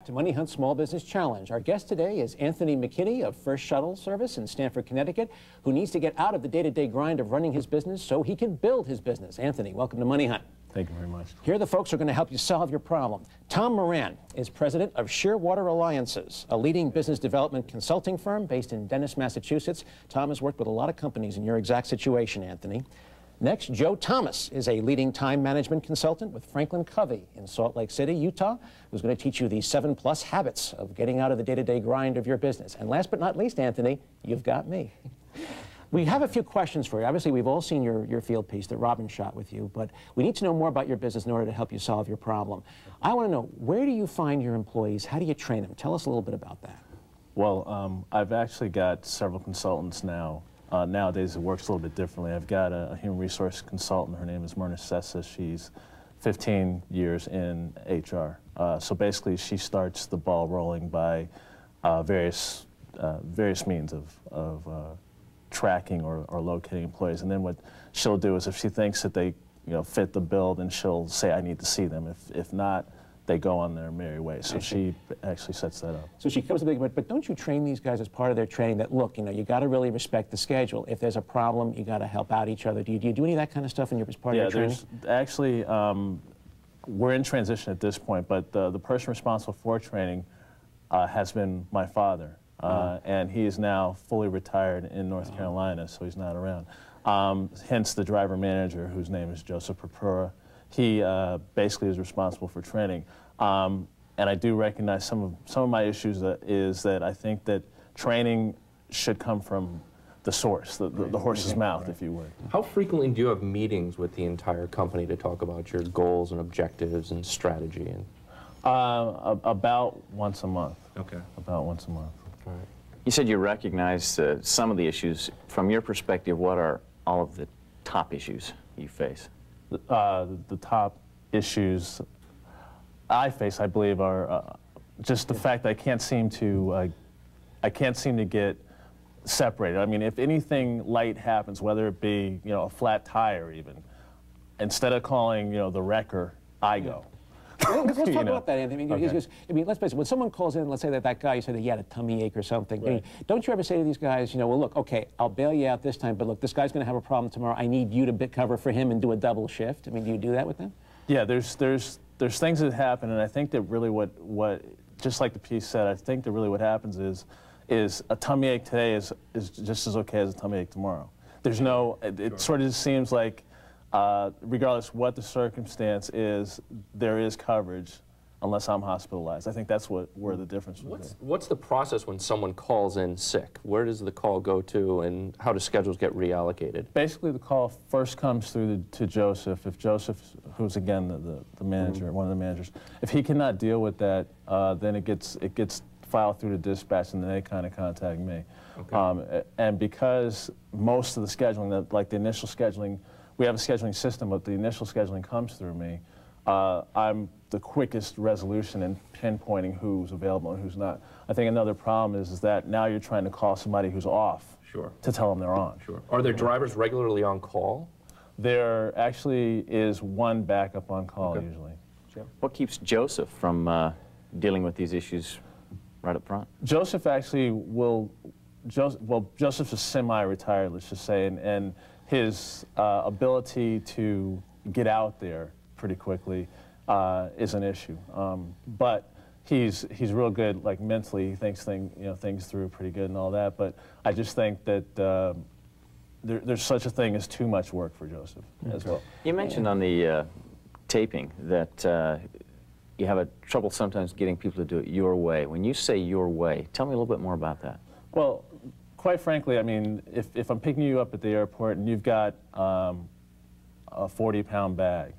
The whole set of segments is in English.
to Money Hunt Small Business Challenge. Our guest today is Anthony McKinney of First Shuttle Service in Stamford, Connecticut, who needs to get out of the day-to-day grind of running his business so he can build his business. Anthony, welcome to Money Hunt. Thank you very much. Here the folks are going to help you solve your problem. Tom Moran is president of Shearwater Alliances, a leading business development consulting firm based in Dennis, Massachusetts. Tom has worked with a lot of companies in your exact situation, Anthony. Next, Joe Thomas is a leading time management consultant with Franklin Covey in Salt Lake City, Utah, who's going to teach you the 7+ habits of getting out of the day-to-day grind of your business. And last but not least, Anthony, you've got me. We have a few questions for you. Obviously, we've all seen your field piece that Robin shot with you, but we need to know more about your business in order to help you solve your problem. I want to know, where do you find your employees? How do you train them? Tell us a little bit about that. Well, I've actually got several consultants now. Nowadays, it works a little bit differently. I've got a human resource consultant. Her name is Myrna Sessa. She's 15 years in HR. So basically, she starts the ball rolling by various means of tracking or locating employees. And then what she'll do is, if she thinks that they fit the bill, then she'll say, I need to see them. If not, they go on their merry way. So she actually sets that up. So she comes to the big, but don't you train these guys as part of their training that, look, you got to really respect the schedule. If there's a problem, you got to help out each other. Do you do any of that kind of stuff as part of your training? Yeah, actually, we're in transition at this point, but the person responsible for training has been my father. And he is now fully retired in North Carolina, so he's not around. Hence the driver manager, whose name is Joseph Purpura. He basically is responsible for training. And I do recognize some of my issues is that I think that training should come from the source, the horse's mouth, if you would. How frequently do you have meetings with the entire company to talk about your goals and objectives and strategy? About once a month. Okay. About once a month. All right. You said you recognize some of the issues. From your perspective, what are all of the top issues you face? The top issues I face, I believe, are just the fact that I can't seem to get separated. I mean, if anything light happens, whether it be a flat tire, even, instead of calling the wrecker, I go. Let's talk about that, Anthony. Okay. I mean, let's face it, when someone calls in, let's say that guy, you said that he had a tummy ache or something, right. Don't you ever say to these guys, well, look, okay, I'll bail you out this time, but look, this guy's going to have a problem tomorrow. I need you to cover for him and do a double shift. I mean, do you do that with them? Yeah, there's things that happen, and I think that really what just like the piece said, I think that really what happens is a tummy ache today is just as okay as a tummy ache tomorrow. There's no, it sort of just seems like regardless what the circumstance is, there is coverage unless I'm hospitalized. I think that's where the difference would be. What's the process when someone calls in sick? Where does the call go to, and how do schedules get reallocated? Basically, the call first comes through to Joseph. If Joseph, who's again the manager, one of the managers, if he cannot deal with that, then it gets filed through the dispatch, and then they kind of contact me. Okay. And because most of the scheduling, like the initial scheduling, we have a scheduling system, but the initial scheduling comes through me. I'm the quickest resolution in pinpointing who's available and who's not. I think another problem is that now you're trying to call somebody who's off to tell them they're on. Sure. Are there drivers regularly on call? There actually is one backup on call usually. Sure. What keeps Joseph from dealing with these issues right up front? Joseph actually Joseph's a semi-retired, let's just say, and his ability to get out there pretty quickly is an issue. But he's real good, like mentally. He thinks things through pretty good and all that. But I just think that there's such a thing as too much work for Joseph as well. You mentioned on the taping that you have trouble sometimes getting people to do it your way. When you say your way, tell me a little bit more about that. Well, quite frankly, I mean, if I'm picking you up at the airport and you've got a 40-pound bag,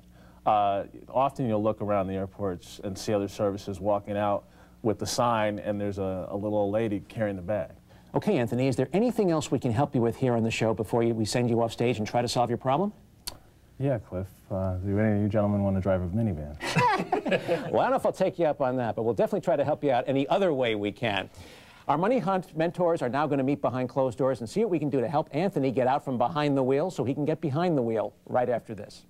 often you'll look around the airports and see other services walking out with the sign, and there's a little old lady carrying the bag. Okay, Anthony, is there anything else we can help you with here on the show before we send you off stage and try to solve your problem? Yeah, Cliff. Do any of you gentlemen want to drive a minivan? Well, I don't know if I'll take you up on that, but we'll definitely try to help you out any other way we can. Our Money Hunt mentors are now going to meet behind closed doors and see what we can do to help Anthony get out from behind the wheel so he can get behind the wheel right after this.